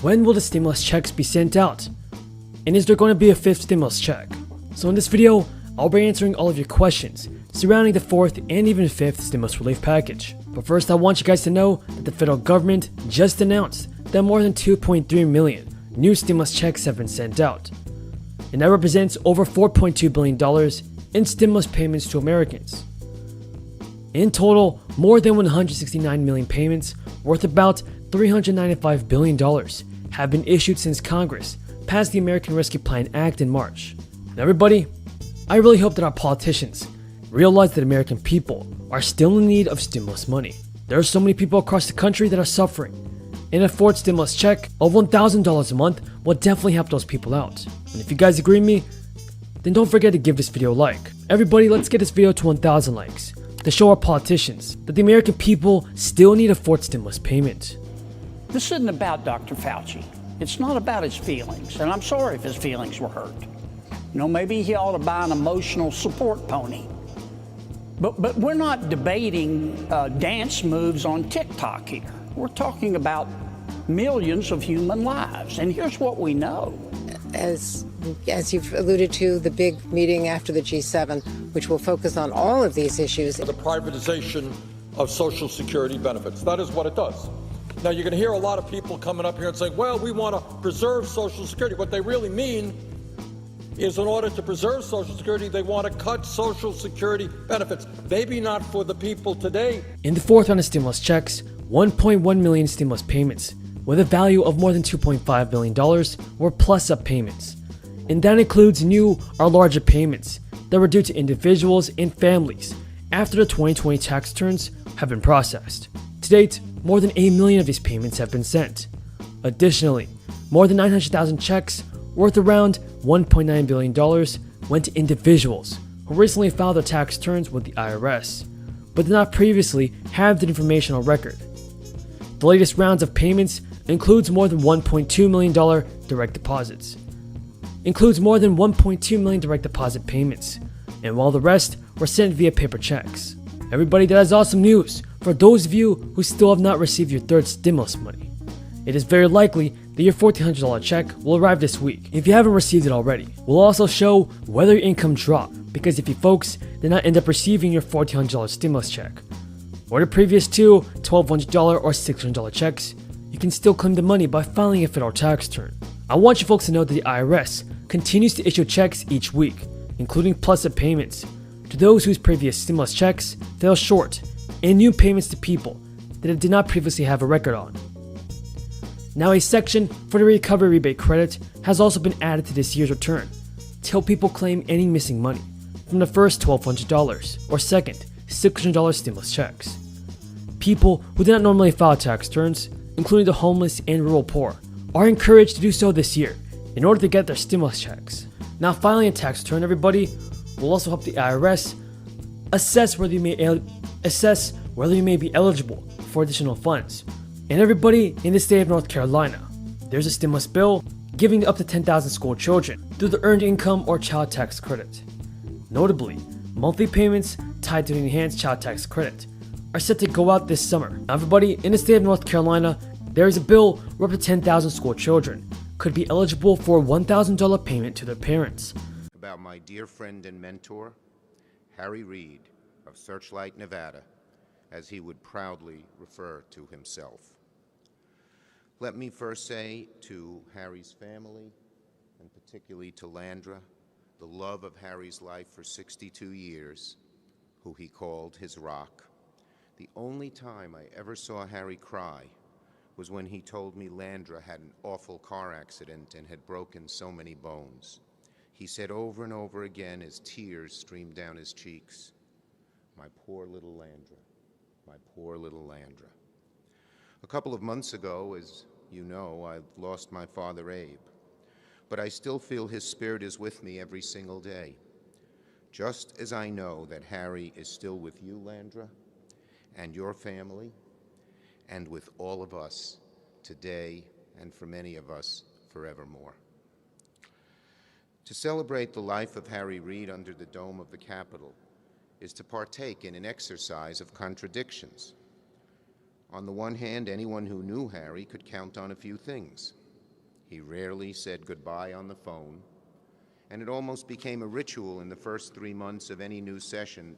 When will the stimulus checks be sent out? And is there going to be a fifth stimulus check? So in this video, I'll be answering all of your questions surrounding the fourth and even fifth stimulus relief package. But first, I want you guys to know that the federal government just announced that more than 2.3 million new stimulus checks have been sent out. And that represents over $4.2 billion in stimulus payments to Americans. In total, more than 169 million payments worth about $395 billion have been issued since Congress passed the American Rescue Plan Act in March. And everybody, I really hope that our politicians realize that American people are still in need of stimulus money. There are so many people across the country that are suffering, and a fourth stimulus check of $1,000 a month will definitely help those people out. And if you guys agree with me, then don't forget to give this video a like. Everybody, let's get this video to 1,000 likes to show our politicians that the American people still need a fourth stimulus payment. This isn't about Dr. Fauci. It's not about his feelings, and I'm sorry if his feelings were hurt. You know, maybe he ought to buy an emotional support pony. But we're not debating dance moves on TikTok here. We're talking about millions of human lives, and here's what we know. As you've alluded to, the big meeting after the G7, which will focus on all of these issues. The privatization of Social Security benefits. That is what it does. Now, you're going to hear a lot of people coming up here and saying, well, we want to preserve Social Security. What they really mean is in order to preserve Social Security, they want to cut Social Security benefits. Maybe not for the people today. In the fourth round of stimulus checks, 1.1 million stimulus payments with a value of more than $2.5 billion were plus-up payments. And that includes new or larger payments that were due to individuals and families after the 2020 tax returns have been processed. To date, more than 8 million of these payments have been sent. Additionally, more than 900,000 checks worth around $1.9 billion went to individuals who recently filed their tax returns with the IRS, but did not previously have the information on record. The latest rounds of payments includes more than $1.2 million direct deposits. Includes more than 1.2 million direct deposit payments, and while the rest were sent via paper checks. Everybody, that is awesome news for those of you who still have not received your third stimulus money. It is very likely that your $1,400 check will arrive this week if you haven't received it already. We'll also show whether your income dropped, because if you folks did not end up receiving your $1,400 stimulus check, or the previous two $1,200 or $600 checks, you can still claim the money by filing a federal tax return. I want you folks to know that the IRS continues to issue checks each week, including plus-up payments to those whose previous stimulus checks fell short, and new payments to people that it did not previously have a record on. Now, a section for the recovery rebate credit has also been added to this year's return to help people claim any missing money from the first $1,200 or second $600 stimulus checks. People who did not normally file tax returns, including the homeless and rural poor, are encouraged to do so this year in order to get their stimulus checks. Now, filing a tax return, everybody, will also help the IRS assess whether you may be eligible for additional funds. And everybody, in the state of North Carolina, there's a stimulus bill giving up to 10,000 school children through the Earned Income or Child Tax Credit. Notably, monthly payments tied to the Enhanced Child Tax Credit are set to go out this summer. Now, everybody, in the state of North Carolina, there is a bill where up to 10,000 school children could be eligible for a $1,000 payment to their parents. About my dear friend and mentor, Harry Reid of Searchlight, Nevada, as he would proudly refer to himself. Let me first say to Harry's family, and particularly to Landra, the love of Harry's life for 62 years, who he called his rock. The only time I ever saw Harry cry was when he told me Landra had an awful car accident and had broken so many bones. He said over and over again as tears streamed down his cheeks, "My poor little Landra, my poor little Landra." A couple of months ago, as you know, I lost my father, Abe, but I still feel his spirit is with me every single day. Just as I know that Harry is still with you, Landra, and your family, and with all of us today, and for many of us forevermore. To celebrate the life of Harry Reid under the dome of the Capitol is to partake in an exercise of contradictions. On the one hand, anyone who knew Harry could count on a few things: He rarely said goodbye on the phone, and it almost became a ritual in the first 3 months of any new session